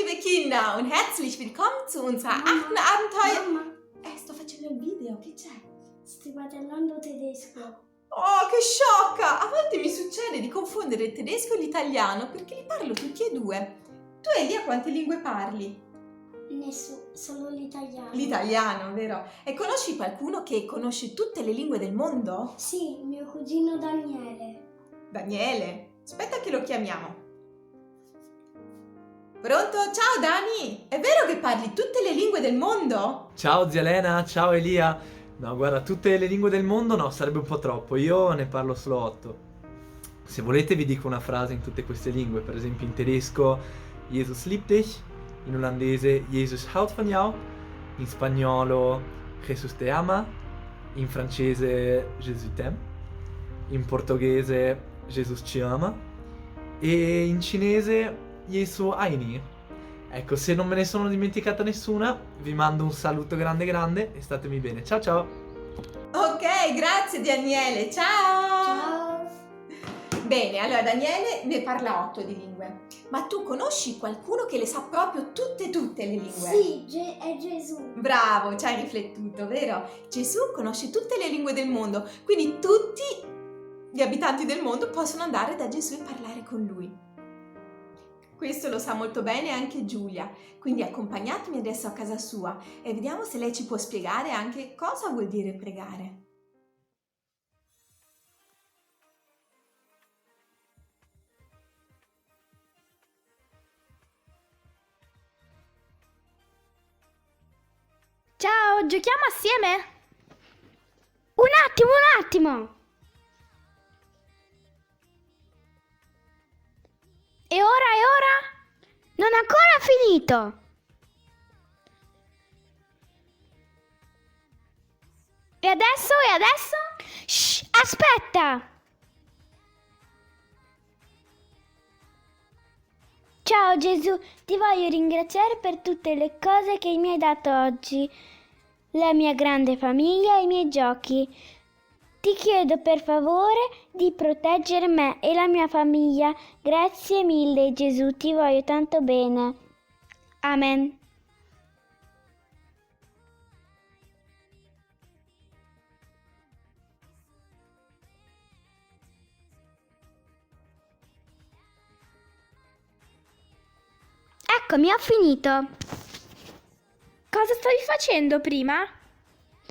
liebe Kinder und herzlich willkommen zu unserer 8. Abenteuer... Mamma, sto facendo il video, che c'è? stai parlando tedesco. Oh, che sciocca! A volte mi succede di confondere il tedesco e l'italiano perché li parlo tutti e due. Tu, Elia, quante lingue parli? Solo l'italiano. L'italiano, vero? E conosci qualcuno che conosce tutte le lingue del mondo? Sì, mio cugino Daniele. Daniele? Aspetta che lo chiamiamo. Pronto? Ciao Dani! È vero che parli tutte le lingue del mondo? Ciao zia Lena, ciao Elia. No, guarda, tutte le lingue del mondo no, sarebbe un po' troppo. Io ne parlo solo 8. Se volete vi dico una frase in tutte queste lingue. Per esempio in tedesco Jesus liebt dich, in olandese Jesus houdt van jou, in spagnolo Jesus te ama, in francese Jésus t'aime, in portoghese Jesus ci ama e in cinese Jesu Aini. Ecco, se non me ne sono dimenticata nessuna, vi mando un saluto grande grande e statemi bene. Ciao ciao! Ok, grazie Daniele, ciao! Ciao. Bene, allora Daniele ne parla 8 di lingue. Ma tu conosci qualcuno che le sa proprio tutte le lingue? Sì, è Gesù. Bravo, ci hai riflettuto, vero? Gesù conosce tutte le lingue del mondo, quindi tutti gli abitanti del mondo possono andare da Gesù e parlare con lui. Questo lo sa molto bene anche Giulia, quindi accompagnatemi adesso a casa sua e vediamo se lei ci può spiegare anche cosa vuol dire pregare. Ciao, giochiamo assieme? Un attimo! E ora? Non ho ancora finito! E adesso? Shh, aspetta! Ciao Gesù, ti voglio ringraziare per tutte le cose che mi hai dato oggi, la mia grande famiglia e i miei giochi. Ti chiedo per favore di proteggere me e la mia famiglia. Grazie mille Gesù, ti voglio tanto bene. Amen. Eccomi, ho finito. Cosa stavi facendo prima?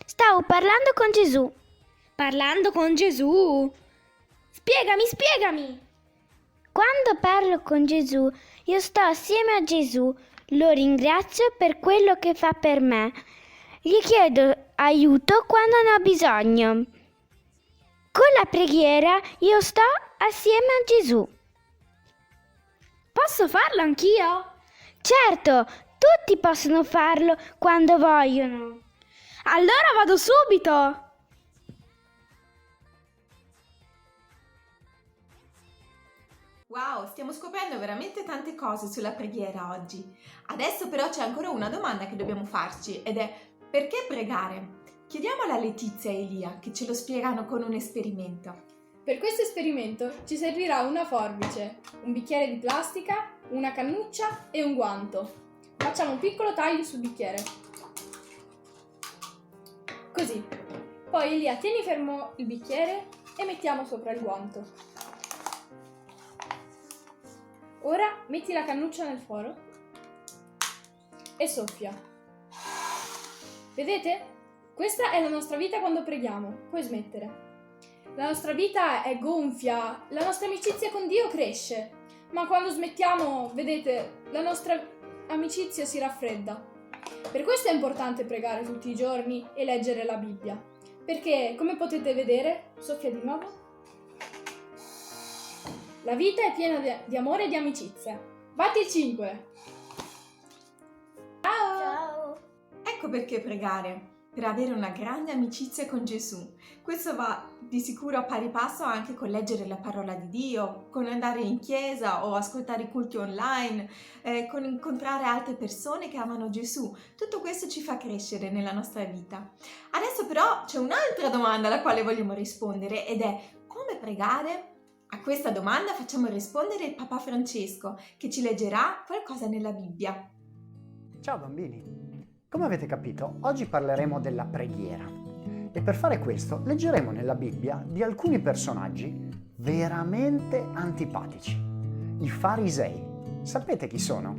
Stavo parlando con Gesù. Parlando con Gesù? Spiegami! Quando parlo con Gesù, io sto assieme a Gesù, lo ringrazio per quello che fa per me. Gli chiedo aiuto quando ne ho bisogno. Con la preghiera io sto assieme a Gesù. Posso farlo anch'io? Certo, tutti possono farlo quando vogliono. Allora vado subito! Wow, stiamo scoprendo veramente tante cose sulla preghiera oggi. Adesso però c'è ancora una domanda che dobbiamo farci ed è: perché pregare? Chiediamola a Letizia e Elia che ce lo spiegano con un esperimento. Per questo esperimento ci servirà una forbice, un bicchiere di plastica, una cannuccia e un guanto. Facciamo un piccolo taglio sul bicchiere. Così. Poi Elia, tieni fermo il bicchiere e mettiamo sopra il guanto. Ora metti la cannuccia nel foro e soffia. Vedete? Questa è la nostra vita quando preghiamo. Puoi smettere. La nostra vita è gonfia, la nostra amicizia con Dio cresce, ma quando smettiamo, vedete, la nostra amicizia si raffredda. Per questo è importante pregare tutti i giorni e leggere la Bibbia, perché, come potete vedere, soffia di nuovo. La vita è piena di amore e di amicizia. Batti il 5! Ciao. Ecco perché pregare, per avere una grande amicizia con Gesù. Questo va di sicuro a pari passo anche con leggere la parola di Dio, con andare in chiesa o ascoltare i culti online, con incontrare altre persone che amano Gesù. Tutto questo ci fa crescere nella nostra vita. Adesso però c'è un'altra domanda alla quale vogliamo rispondere ed è: come pregare? A questa domanda facciamo rispondere il Papa Francesco, che ci leggerà qualcosa nella Bibbia. Ciao bambini! Come avete capito, oggi parleremo della preghiera e per fare questo leggeremo nella Bibbia di alcuni personaggi veramente antipatici, i farisei. Sapete chi sono?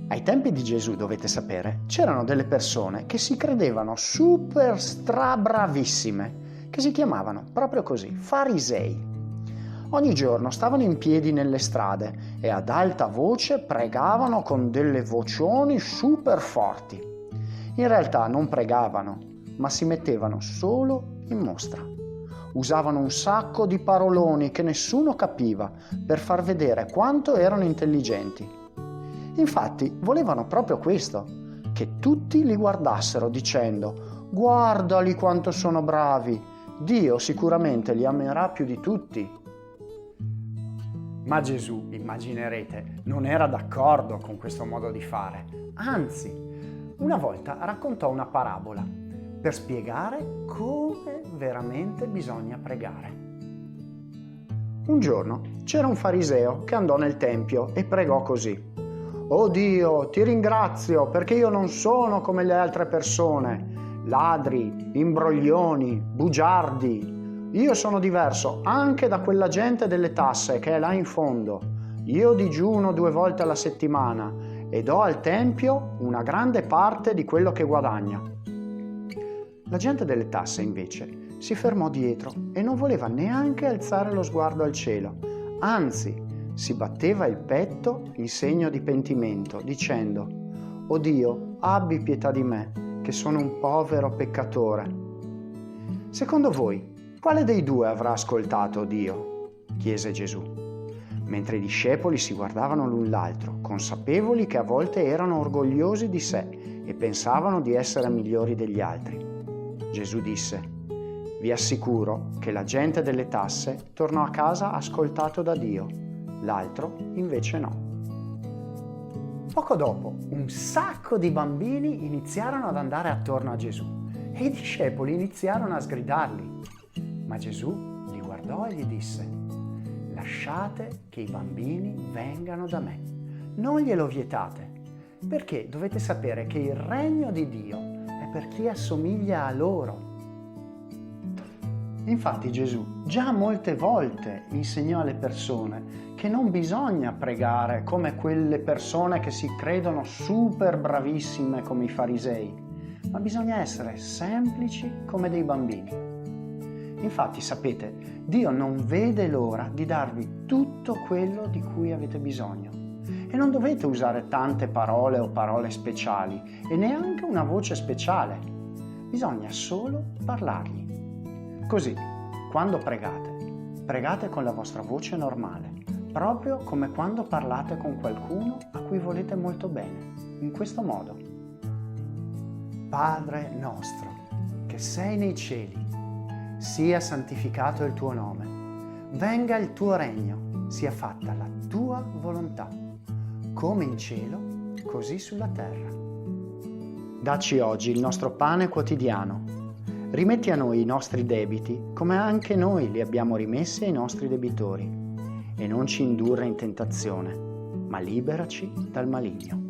Ai tempi di Gesù, dovete sapere, c'erano delle persone che si credevano super strabravissime, che si chiamavano proprio così, farisei. Ogni giorno stavano in piedi nelle strade e ad alta voce pregavano con delle vocioni super forti. In realtà non pregavano, ma si mettevano solo in mostra. Usavano un sacco di paroloni che nessuno capiva per far vedere quanto erano intelligenti. Infatti volevano proprio questo, che tutti li guardassero dicendo: guardali quanto sono bravi, Dio sicuramente li amerà più di tutti. Ma Gesù, immaginerete, non era d'accordo con questo modo di fare. Anzi, una volta raccontò una parabola per spiegare come veramente bisogna pregare. Un giorno c'era un fariseo che andò nel tempio e pregò così: «Oh Dio, ti ringrazio perché io non sono come le altre persone, ladri, imbroglioni, bugiardi. Io sono diverso anche da quella gente delle tasse che è là in fondo. Io digiuno 2 volte alla settimana e do al tempio una grande parte di quello che guadagno». La gente delle tasse invece si fermò dietro e non voleva neanche alzare lo sguardo al cielo. Anzi, si batteva il petto in segno di pentimento, dicendo: «Oh Dio, abbi pietà di me, che sono un povero peccatore». Secondo voi, quale dei due avrà ascoltato Dio? Chiese Gesù. Mentre i discepoli si guardavano l'un l'altro, consapevoli che a volte erano orgogliosi di sé e pensavano di essere migliori degli altri. Gesù disse: «Vi assicuro che la gente delle tasse tornò a casa ascoltato da Dio, l'altro invece no». Poco dopo, un sacco di bambini iniziarono ad andare attorno a Gesù e i discepoli iniziarono a sgridarli. Ma Gesù li guardò e gli disse: «Lasciate che i bambini vengano da me, non glielo vietate, perché dovete sapere che il regno di Dio è per chi assomiglia a loro». Infatti Gesù già molte volte insegnò alle persone che non bisogna pregare come quelle persone che si credono super bravissime come i farisei, ma bisogna essere semplici come dei bambini. Infatti, sapete, Dio non vede l'ora di darvi tutto quello di cui avete bisogno. E non dovete usare tante parole o parole speciali e neanche una voce speciale. Bisogna solo parlargli. Così, quando pregate, pregate con la vostra voce normale, proprio come quando parlate con qualcuno a cui volete molto bene, in questo modo: Padre nostro, che sei nei cieli, sia santificato il tuo nome, venga il tuo regno, sia fatta la tua volontà, come in cielo, così sulla terra. Dacci oggi il nostro pane quotidiano. Rimetti a noi i nostri debiti, come anche noi li abbiamo rimessi ai nostri debitori. E non ci indurre in tentazione, ma liberaci dal maligno.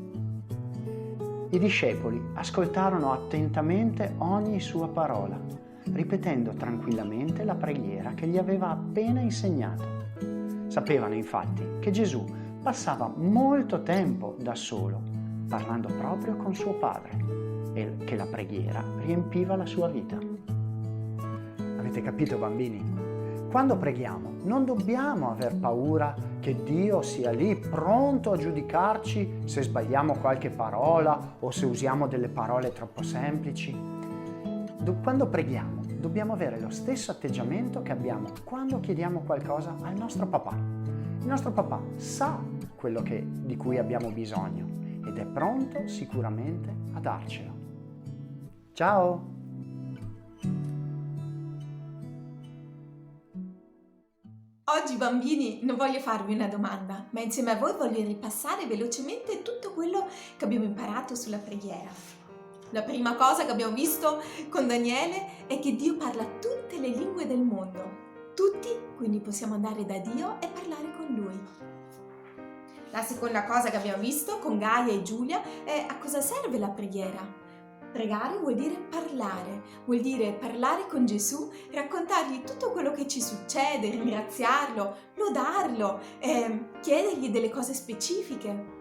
I discepoli ascoltarono attentamente ogni sua parola, ripetendo tranquillamente la preghiera che gli aveva appena insegnato. Sapevano infatti che Gesù passava molto tempo da solo, parlando proprio con suo Padre, e che la preghiera riempiva la sua vita. Avete capito, bambini? Quando preghiamo non dobbiamo aver paura che Dio sia lì pronto a giudicarci se sbagliamo qualche parola o se usiamo delle parole troppo semplici. Quando preghiamo dobbiamo avere lo stesso atteggiamento che abbiamo quando chiediamo qualcosa al nostro papà. Il nostro papà sa quello di cui abbiamo bisogno ed è pronto sicuramente a darcelo. Ciao! Oggi, bambini, non voglio farvi una domanda, ma insieme a voi voglio ripassare velocemente tutto quello che abbiamo imparato sulla preghiera. La prima cosa che abbiamo visto con Daniele è che Dio parla tutte le lingue del mondo. tutti, quindi possiamo andare da Dio e parlare con Lui. La seconda cosa che abbiamo visto con Gaia e Giulia è a cosa serve la preghiera. Pregare vuol dire parlare con Gesù, raccontargli tutto quello che ci succede, ringraziarlo, lodarlo, chiedergli delle cose specifiche.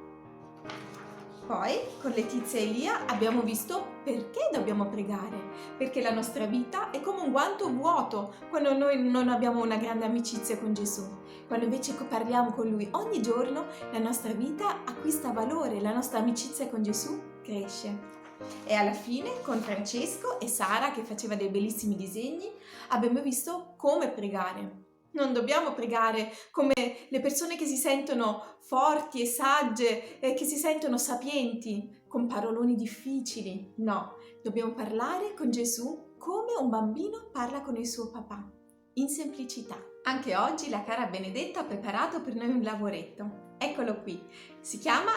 Poi con Letizia e Elia abbiamo visto perché dobbiamo pregare, perché la nostra vita è come un guanto vuoto quando noi non abbiamo una grande amicizia con Gesù. Quando invece parliamo con Lui ogni giorno, la nostra vita acquista valore, la nostra amicizia con Gesù cresce. E alla fine con Francesco e Sara, che faceva dei bellissimi disegni, abbiamo visto come pregare. Non dobbiamo pregare come le persone che si sentono forti e sagge, che si sentono sapienti, con paroloni difficili. No, dobbiamo parlare con Gesù come un bambino parla con il suo papà, in semplicità. Anche oggi la cara Benedetta ha preparato per noi un lavoretto. Eccolo qui, si chiama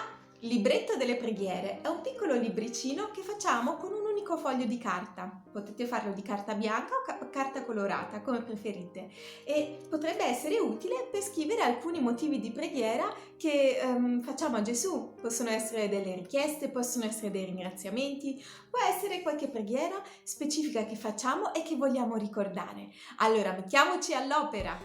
Libretto delle preghiere. È un piccolo libricino che facciamo con un unico foglio di carta. Potete farlo di carta bianca o carta colorata, come preferite. E potrebbe essere utile per scrivere alcuni motivi di preghiera che facciamo a Gesù. Possono essere delle richieste, possono essere dei ringraziamenti, può essere qualche preghiera specifica che facciamo e che vogliamo ricordare. Allora, mettiamoci all'opera!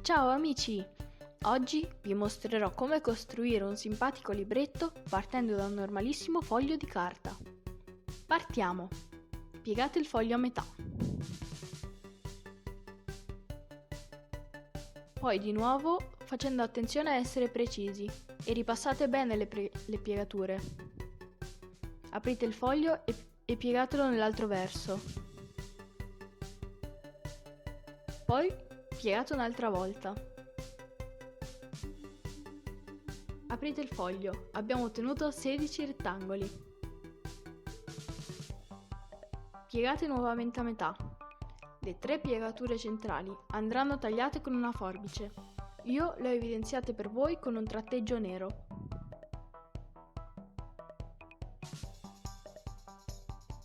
Ciao amici! Oggi vi mostrerò come costruire un simpatico libretto partendo da un normalissimo foglio di carta. Partiamo! Piegate il foglio a metà. Poi di nuovo facendo attenzione a essere precisi e ripassate bene le piegature. Aprite il foglio e piegatelo nell'altro verso. Poi piegate un'altra volta. Aprite il foglio, abbiamo ottenuto 16 rettangoli. Piegate nuovamente a metà. Le 3 piegature centrali andranno tagliate con una forbice. Io le ho evidenziate per voi con un tratteggio nero.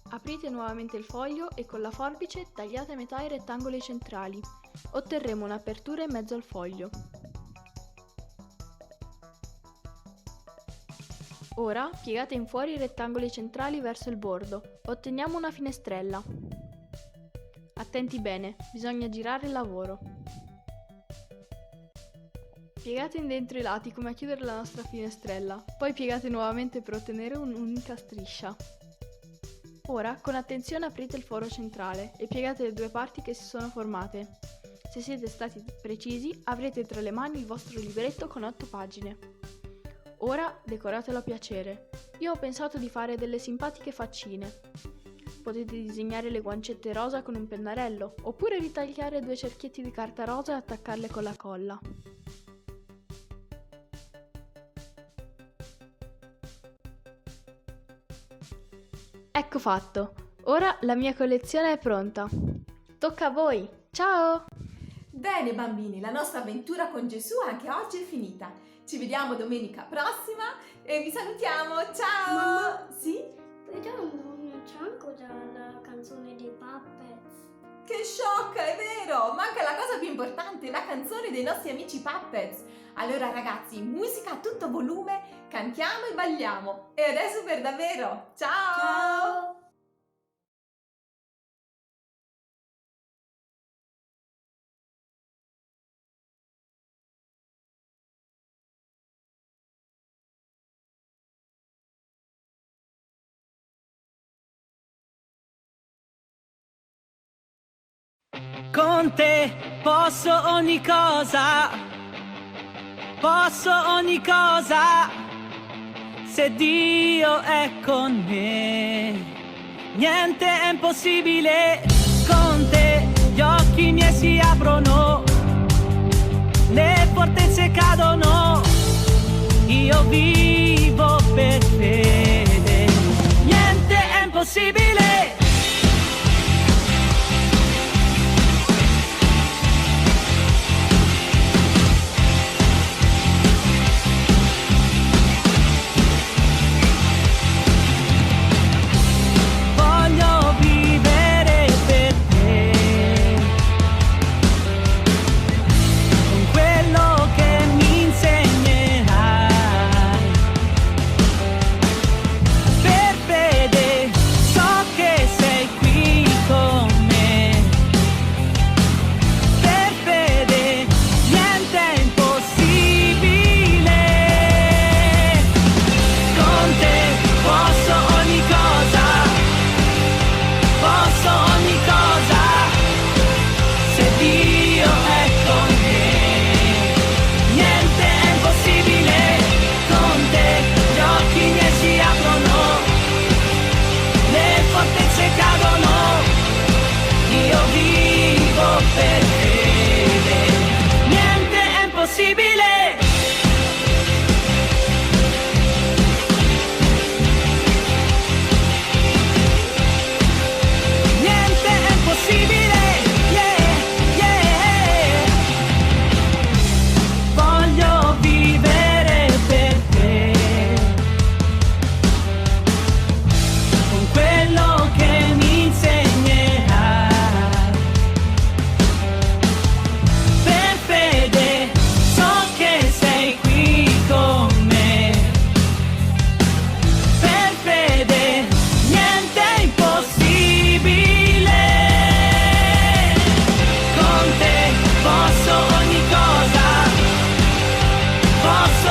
Aprite nuovamente il foglio e con la forbice tagliate a metà i rettangoli centrali. Otterremo un'apertura in mezzo al foglio. Ora piegate in fuori i rettangoli centrali verso il bordo. Otteniamo una finestrella. Attenti bene, bisogna girare il lavoro. Piegate in dentro i lati come a chiudere la nostra finestrella, poi piegate nuovamente per ottenere un'unica striscia. Ora, con attenzione aprite il foro centrale e piegate le 2 parti che si sono formate. Se siete stati precisi, avrete tra le mani il vostro libretto con 8 pagine. Ora decoratelo a piacere. Io ho pensato di fare delle simpatiche faccine. Potete disegnare le guancette rosa con un pennarello, oppure ritagliare 2 cerchietti di carta rosa e attaccarle con la colla. Ecco fatto. Ora la mia collezione è pronta. Tocca a voi. Ciao! Bene bambini, la nostra avventura con Gesù anche oggi è finita. Ci vediamo domenica prossima e vi salutiamo. Ciao! Mamma. Sì? Però non c'è ancora la canzone dei Puppets. Che sciocca, è vero! Manca la cosa più importante, la canzone dei nostri amici Puppets. Allora ragazzi, musica a tutto volume, cantiamo e balliamo. E adesso per davvero. Ciao! Ciao! Con te posso ogni cosa, se Dio è con me, niente è impossibile. Con te gli occhi miei si aprono, le fortezze cadono, io vivo per fede, niente è impossibile.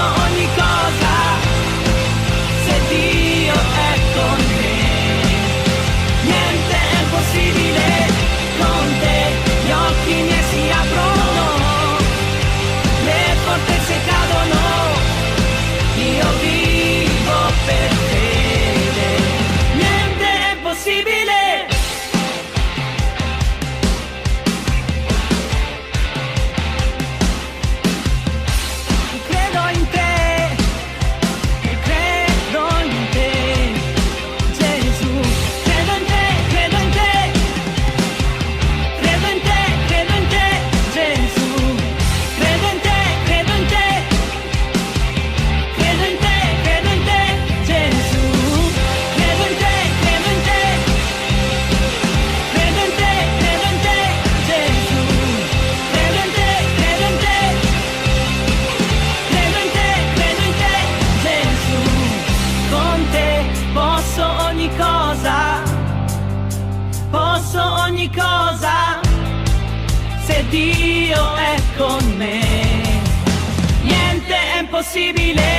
ogni cosa, se Dio è con me. Niente è impossibile con te, gli occhi miei si aprono, le fortezze cadono, io vivo per fede. Niente è impossibile. Credo in te, credo in te, Gesù. Credo in te, credo in te, credo in te, credo in te, Gesù. Credo in te, credo in te, credo in te, credo in te, Gesù. Credo in te, credo in te, credo in te, credo in te, Gesù. Credo in te, credo in te, credo in te, credo in te, Gesù. Con te posso ogni cosa, posso ogni cosa, se Dio è con me. Niente è impossibile